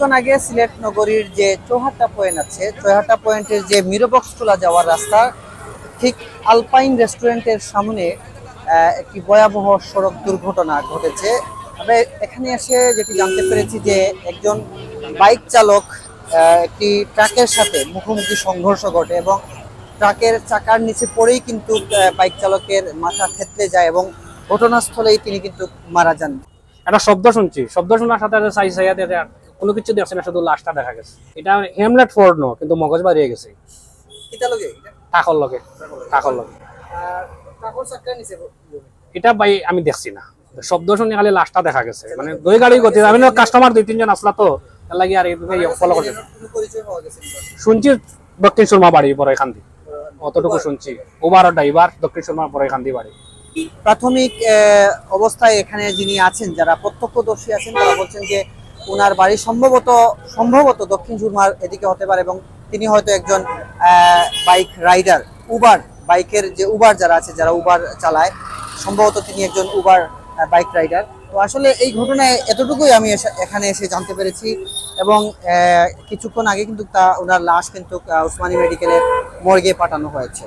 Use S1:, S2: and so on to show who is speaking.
S1: কিছুক্ষণ আগে সিলেট নগরীর যে চৌহাট্টা পয়েন্ট আছে, চৌহাট্টা পয়েন্টের যে মিরবক্সটোলা যাওয়ার রাস্তা, ঠিক আলপাইন রেস্টুরেন্টের সামনে একটি ভয়াবহ সড়ক দুর্ঘটনা ঘটেছে। তবে এখানে এসে যেটি জানতে পেরেছি যে একজন বাইক চালক একটি ট্রাকের সাথে মুখোমুখি সংঘর্ষ ঘটে এবং ট্রাকের চাকার নিচে পড়েই কিন্তু বাইক চালকের মাথা থেতলে যায় এবং ঘটনাস্থলেই তিনি কিন্তু মারা যান।
S2: একটা শব্দ শুনছি, শব্দ শোনার সাথে সাথে কোনো কিছু দেখছে না, শুধু লাশটা দেখা গেছে। এটা হেমলেট ফোর্ড নো, কিন্তু মগজ বাড়িয়ে গেছে টাকর লগে। এটা ভাই আমি দেখছি না, শব্দ শুনে খালি লাশটা দেখা গেছে। মানে দুই গাড়ি গতি, আমি কাস্টমার 2-3 জন আসলা তো লাগি আর ফলো করছে। শুনছি দক্ষিণ সুরমা বাড়ি বড় এখান দিয়ে, অতটুকু শুনছি। ওভার ড্রাইভার দক্ষিণ সুরমা বড় এখান দিয়ে বাড়ি।
S1: প্রাথমিক অবস্থায় এখানে যিনি আছেন, যারা প্রত্যক্ষদর্শী আছেন, তারা বলছেন যে ওনার বাড়ি সম্ভবত দক্ষিণ সুরমার এদিকে হতে পারে এবং তিনি হয়তো একজন বাইক রাইডার, উবার বাইকের যে উবার যারা আছে, যারা উবার চালায়, সম্ভবত তিনি একজন উবার বাইক রাইডার। তো আসলে এই ঘটনায় এতটুকুই আমি এখানে এসে জানতে পেরেছি এবং কিছুক্ষণ আগে কিন্তু ওনার লাশ কিন্তু উসমানী মেডিকেলের মর্গে পাঠানো হয়েছে।